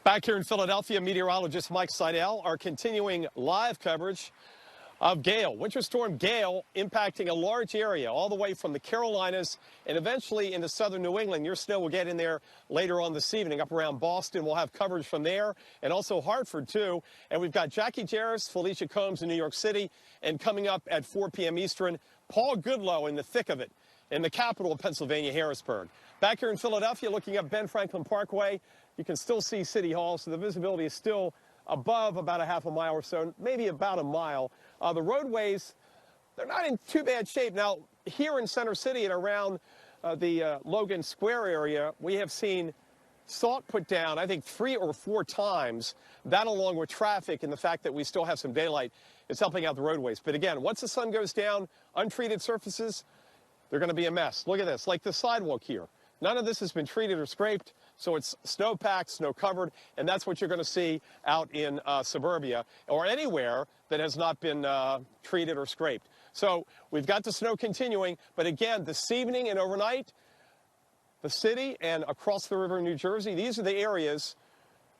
Back here in Philadelphia, meteorologist Mike Seidel are continuing live coverage of Gail. Winter storm Gail impacting a large area all the way from the Carolinas and eventually into southern New England. Your snow will get in there later on this evening up around Boston. We'll have coverage from there and also Hartford too. And we've got Jackie Jarris, Felicia Combs in New York City, and coming up at 4 p.m. Eastern, Paul Goodloe in the thick of it in the capital of Pennsylvania, Harrisburg. Back here in Philadelphia, looking up Ben Franklin Parkway, you can still see City Hall, so the visibility is still above about a half a mile or so, maybe about a mile. The roadways, they're not in too bad shape. Now, here in Center City and around the Logan Square area, we have seen salt put down, I think 3 or 4 times. That along with traffic and the fact that we still have some daylight is helping out the roadways. But again, once the sun goes down, untreated surfaces, they're going to be a mess. Look at this, like the sidewalk here. None of this has been treated or scraped, so it's snow-packed, snow-covered, and that's what you're going to see out in suburbia or anywhere that has not been treated or scraped. So we've got the snow continuing, but again, this evening and overnight, the city and across the river in New Jersey, these are the areas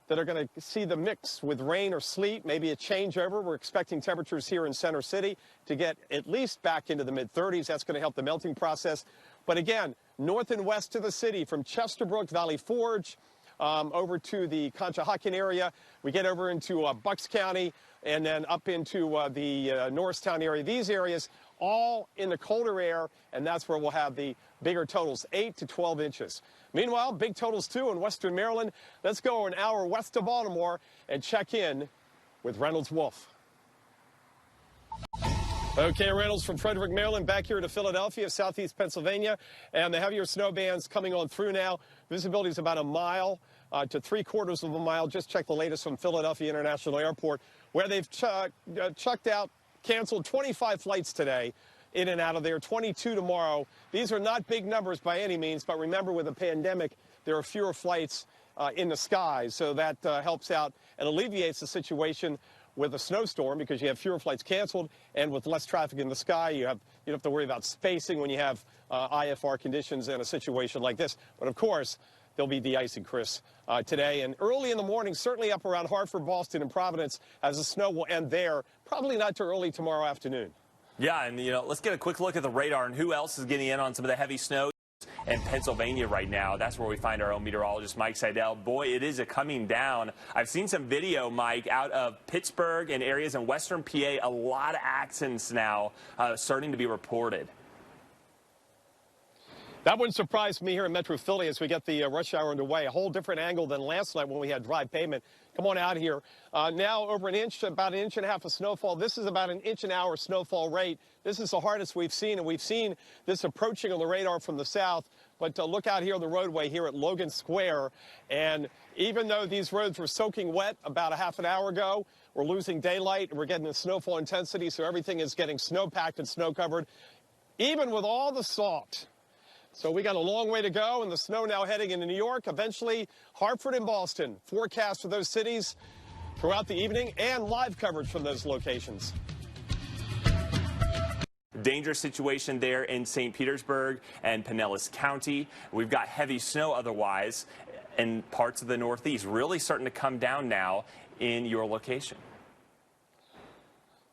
that are going to see the mix with rain or sleet, maybe a changeover. We're expecting temperatures here in Center City to get at least back into the mid-30s. That's going to help the melting process. But again, north and west of the city, from Chesterbrook, Valley Forge, over to the Conshohocken area. We get over into Bucks County and then up into the Norristown area. These areas all in the colder air, and that's where we'll have the bigger totals, 8 to 12 inches. Meanwhile, big totals too in western Maryland. Let's go an hour west of Baltimore and check in with Reynolds Wolf. Okay, Reynolds from Frederick, Maryland, back here to Philadelphia, southeast Pennsylvania, and the heavier snow bands coming on through now. Visibility is about a mile to 3/4 of a mile. Just check the latest from Philadelphia International Airport, where they've canceled 25 flights today in and out of there, 22 tomorrow. These are not big numbers by any means, but remember, with the pandemic, there are fewer flights in the skies, so that helps out and alleviates the situation with a snowstorm, because you have fewer flights canceled, and with less traffic in the sky, you don't have to worry about spacing when you have IFR conditions in a situation like this. But of course, there'll be de-icing, Chris, today and early in the morning, certainly up around Hartford, Boston, and Providence, as the snow will end there, probably not too early tomorrow afternoon. Yeah, and let's get a quick look at the radar and who else is getting in on some of the heavy snow in Pennsylvania right now. That's where we find our own meteorologist, Mike Seidel. Boy, it is coming down. I've seen some video, Mike, out of Pittsburgh and areas in western PA. A lot of accidents now starting to be reported. That wouldn't surprise me here in Metro Philly as we get the rush hour underway. A whole different angle than last night when we had dry pavement. Come on out here. Now over an inch, about 1.5 inches of snowfall. This is about 1 inch an hour snowfall rate. This is the hardest we've seen, and we've seen this approaching on the radar from the south. But look out here on the roadway here at Logan Square. And even though these roads were soaking wet about a half an hour ago, we're losing daylight and we're getting the snowfall intensity, so everything is getting snow-packed and snow-covered, even with all the salt. So we got a long way to go, and the snow now heading into New York, eventually Hartford and Boston. Forecast for those cities throughout the evening and live coverage from those locations. Dangerous situation there in St. Petersburg and Pinellas County. We've got heavy snow otherwise in parts of the Northeast, really starting to come down now in your location.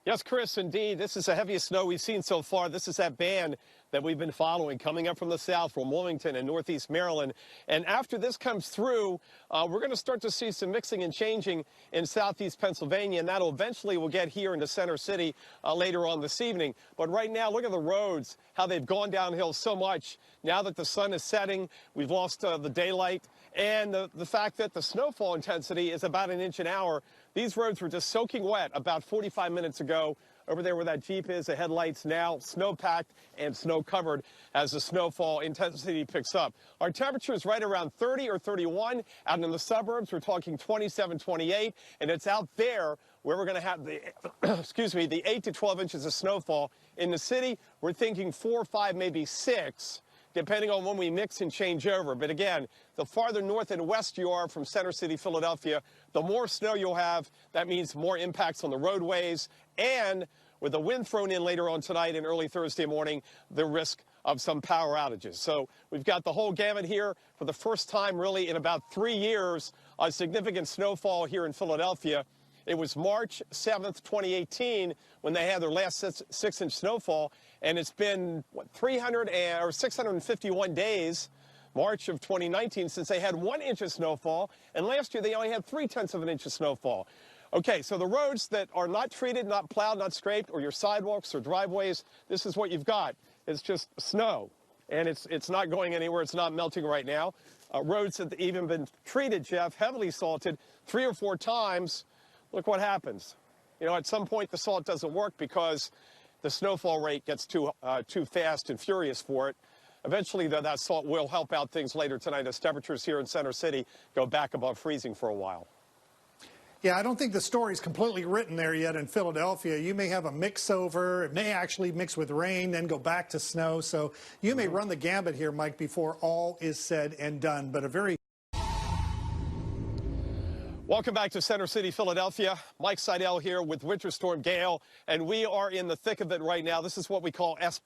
Yes, Chris, indeed. This is the heaviest snow we've seen so far. This is that band that we've been following coming up from the south, from Wilmington and northeast Maryland. And after this comes through, we're going to start to see some mixing and changing in southeast Pennsylvania, and that'll eventually will get here into Center City later on this evening. But right now, look at the roads, how they've gone downhill so much. Now that the sun is setting, we've lost the daylight, and the fact that the snowfall intensity is about 1 inch an hour. These roads were just soaking wet about 45 minutes ago. Over there where that Jeep is, the headlights now snow-packed and snow-covered as the snowfall intensity picks up. Our temperature is right around 30 or 31. Out in the suburbs, we're talking 27, 28. And it's out there where we're going to have the, excuse me, the 8 to 12 inches of snowfall. In the city, we're thinking 4, 5, maybe 6. Depending on when we mix and change over. But again, the farther north and west you are from Center City, Philadelphia, the more snow you'll have. That means more impacts on the roadways, and with the wind thrown in later on tonight and early Thursday morning, the risk of some power outages. So we've got the whole gamut here for the first time really in about 3 years, a significant snowfall here in Philadelphia. It was March 7th, 2018, when they had their last 6-inch snowfall, and it's been 651 days, March of 2019, since they had 1 inch of snowfall, and last year they only had 0.3 of an inch of snowfall. Okay, so the roads that are not treated, not plowed, not scraped, or your sidewalks or driveways, this is what you've got. It's just snow, and it's not going anywhere. It's not melting right now. Roads that have even been treated, Jeff, heavily salted 3 or 4 times. Look what happens. You know, at some point the salt doesn't work because the snowfall rate gets too fast and furious for it. Eventually, though, that salt will help out things later tonight as temperatures here in Center City go back above freezing for a while. Yeah, I don't think the story's completely written there yet in Philadelphia. You may have a mix-over. It may actually mix with rain, then go back to snow. So you may run the gambit here, Mike, before all is said and done. But a very... Welcome back to Center City, Philadelphia. Mike Seidel here with Winter Storm Gail, and we are in the thick of it right now. This is what we call S+,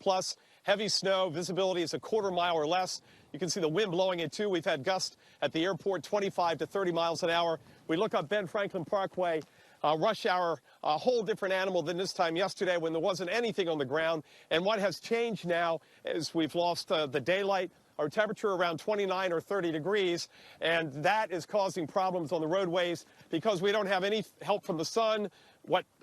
heavy snow. Visibility is a quarter mile or less. You can see the wind blowing it, too. We've had gusts at the airport 25 to 30 miles an hour. We look up Ben Franklin Parkway, rush hour, a whole different animal than this time yesterday when there wasn't anything on the ground. And what has changed now is we've lost the daylight. Our temperature around 29 or 30 degrees, and that is causing problems on the roadways because we don't have any help from the sun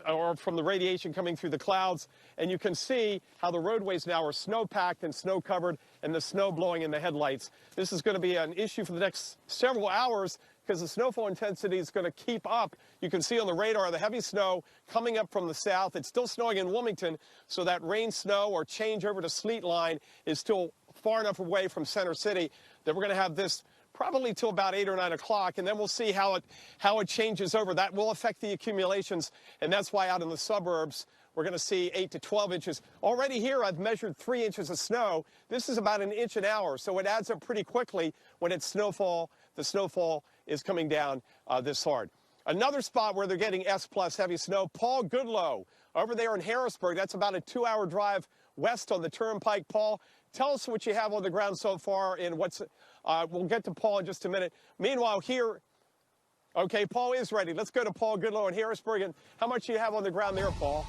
or from the radiation coming through the clouds. And you can see how the roadways now are snow-packed and snow-covered and the snow blowing in the headlights. This is going to be an issue for the next several hours because the snowfall intensity is going to keep up. You can see on the radar the heavy snow coming up from the south. It's still snowing in Wilmington, so that rain, snow, or change over to sleet line is still far enough away from Center City that we're going to have this probably till about 8 or 9 o'clock, and then we'll see how it changes over. That will affect the accumulations, and that's why out in the suburbs we're going to see 8 to 12 inches. Already here I've measured 3 inches of snow. This is about 1 inch an hour, so it adds up pretty quickly when it's snowfall. The snowfall is coming down this hard. Another spot where they're getting S+ heavy snow, Paul Goodloe, over there in Harrisburg. That's about a 2-hour drive west on the Turnpike. Paul, tell us what you have on the ground so far and we'll get to Paul in just a minute. Meanwhile here, okay, Paul is ready. Let's go to Paul Goodloe in Harrisburg. And how much do you have on the ground there, Paul?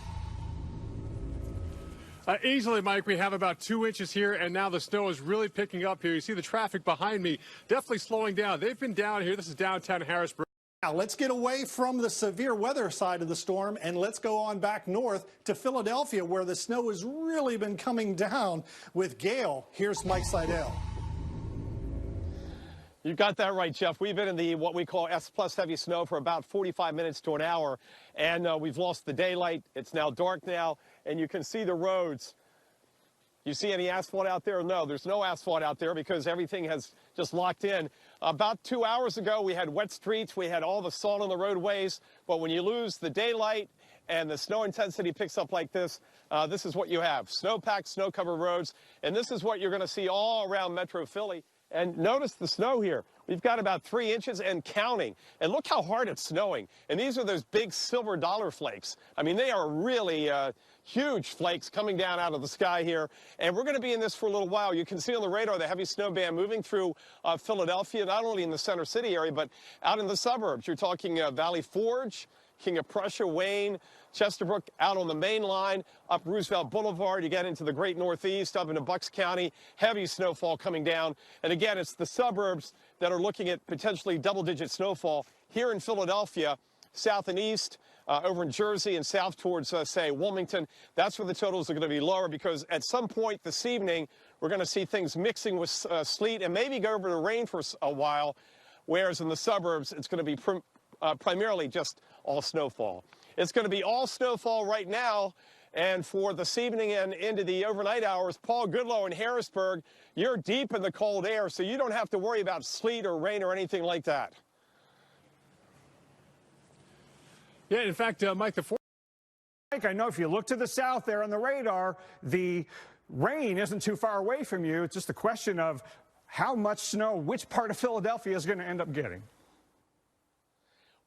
Easily, Mike, we have about 2 inches here, and now the snow is really picking up here. You see the traffic behind me definitely slowing down. They've been down here. This is downtown Harrisburg. Now, let's get away from the severe weather side of the storm, and let's go on back north to Philadelphia, where the snow has really been coming down with Gail. Here's Mike Seidel. You got that right, Jeff. We've been in the what we call S+ heavy snow for about 45 minutes to an hour, and we've lost the daylight. It's now dark now, and you can see the roads. You see any asphalt out there? No, there's no asphalt out there because everything has just locked in. About 2 hours ago, we had wet streets. We had all the salt on the roadways. But when you lose the daylight and the snow intensity picks up like this, this is what you have. Snow-packed, snow-covered roads. And this is what you're going to see all around Metro Philly. And notice the snow here. We've got about 3 inches and counting. And look how hard it's snowing. And these are those big silver dollar flakes. I mean, they are really huge flakes coming down out of the sky here. And we're going to be in this for a little while. You can see on the radar the heavy snow band moving through Philadelphia, not only in the Center City area, but out in the suburbs. You're talking Valley Forge, King of Prussia, Wayne, Chesterbrook, out on the main line, up Roosevelt Boulevard. You get into the great Northeast, up into Bucks County. Heavy snowfall coming down. And again, it's the suburbs that are looking at potentially double-digit snowfall. Here in Philadelphia, south and east, over in Jersey and south towards, say, Wilmington, that's where the totals are going to be lower because at some point this evening, we're going to see things mixing with sleet and maybe go over to rain for a while, whereas in the suburbs, it's going to be primarily just all snowfall. It's going to be all snowfall right now, and for this evening and into the overnight hours, Paul Goodloe in Harrisburg, you're deep in the cold air, so you don't have to worry about sleet or rain or anything like that. Yeah, in fact, Mike, Mike, I know if you look to the south there on the radar, the rain isn't too far away from you. It's just a question of how much snow, which part of Philadelphia is going to end up getting.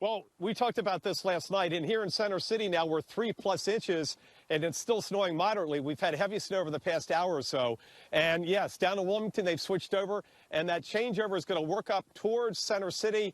Well, we talked about this last night, and here in Center City now we're 3+ inches, and it's still snowing moderately. We've had heavy snow over the past hour or so. And yes, down in Wilmington, they've switched over, and that changeover is going to work up towards Center City,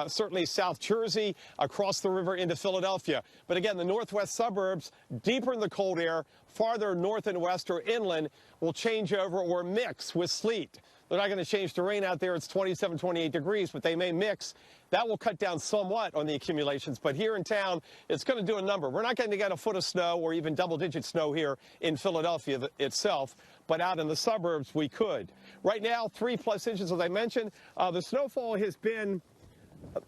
certainly South Jersey, across the river into Philadelphia. But again, the northwest suburbs, deeper in the cold air, farther north and west or inland, will change over or mix with sleet. They're not going to change to rain out there. It's 27, 28 degrees, but they may mix. That will cut down somewhat on the accumulations. But here in town, it's going to do a number. We're not going to get a foot of snow or even double-digit snow here in Philadelphia itself, but out in the suburbs, we could. Right now, 3+ inches, as I mentioned. The snowfall has been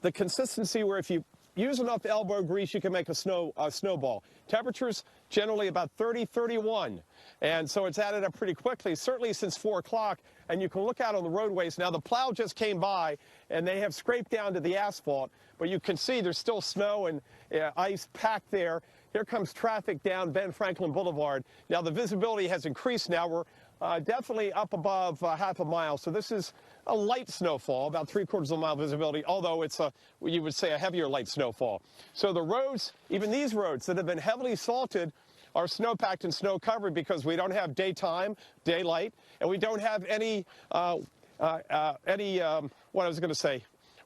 the consistency where if you use enough elbow grease, you can make a snowball. Temperatures generally about 30, 31. And so it's added up pretty quickly, certainly since 4 o'clock. And you can look out on the roadways. Now, the plow just came by, and they have scraped down to the asphalt. But you can see there's still snow and ice packed there. Here comes traffic down Ben Franklin Boulevard. Now, the visibility has increased now. We're definitely up above half a mile. So this is a light snowfall, about 3/4 of a mile visibility, although it's you would say a heavier light snowfall. So the roads, even these roads that have been heavily salted, are snow-packed and snow-covered because we don't have daylight, and we don't have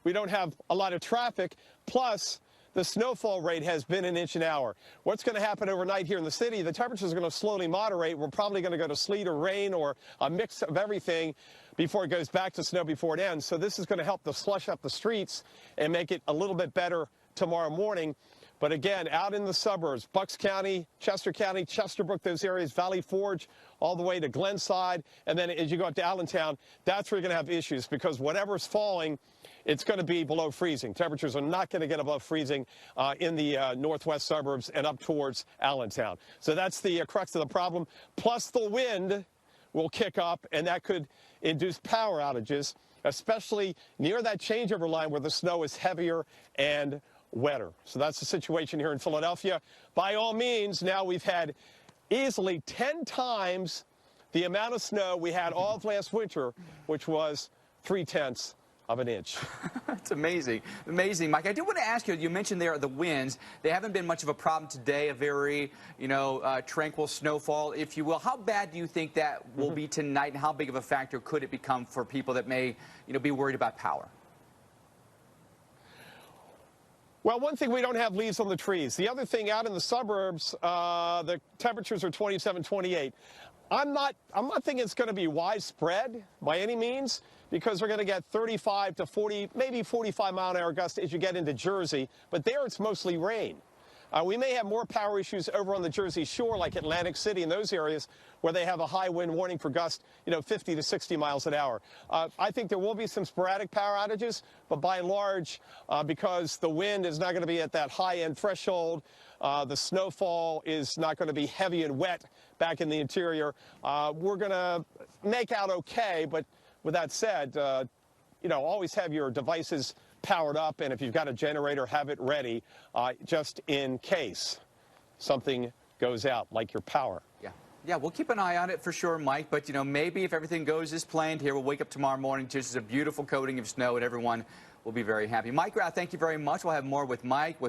we don't have a lot of traffic, plus the snowfall rate has been 1 inch an hour. What's going to happen overnight here in the city, the temperatures are going to slowly moderate. We're probably going to go to sleet or rain or a mix of everything before it goes back to snow before it ends. So this is going to help to slush up the streets and make it a little bit better tomorrow morning. But again, out in the suburbs, Bucks County, Chester County, Chesterbrook, those areas, Valley Forge, all the way to Glenside, and then as you go up to Allentown, that's where you're going to have issues because whatever's falling, it's going to be below freezing. Temperatures are not going to get above freezing in the northwest suburbs and up towards Allentown. So that's the crux of the problem. Plus the wind will kick up, and that could induce power outages, especially near that changeover line where the snow is heavier and wetter. So that's the situation here in Philadelphia. By all means, now we've had easily 10 times the amount of snow we had all of last winter, which was 3/10 of an inch. It's amazing. Amazing, Mike. I do want to ask you, you mentioned there the winds. They haven't been much of a problem today, a very, tranquil snowfall, if you will. How bad do you think that will be tonight, and how big of a factor could it become for people that may, be worried about power? Well, one thing, we don't have leaves on the trees. The other thing, out in the suburbs, the temperatures are 27, 28. I'm not thinking it's going to be widespread by any means because we're going to get 35 to 40, maybe 45-mile-an-hour gusts as you get into Jersey. But there it's mostly rain. We may have more power issues over on the Jersey Shore, like Atlantic City and those areas where they have a high wind warning for gusts, 50 to 60 miles an hour. I think there will be some sporadic power outages, but by and large, because the wind is not going to be at that high-end threshold, the snowfall is not going to be heavy and wet back in the interior, we're going to make out okay. But with that said, always have your devices powered up, and if you've got a generator, have it ready just in case something goes out, like your power. Yeah, we'll keep an eye on it for sure, Mike, but maybe if everything goes as planned here, we'll wake up tomorrow morning to just a beautiful coating of snow and everyone will be very happy. Mike, thank you very much. We'll have more with Mike.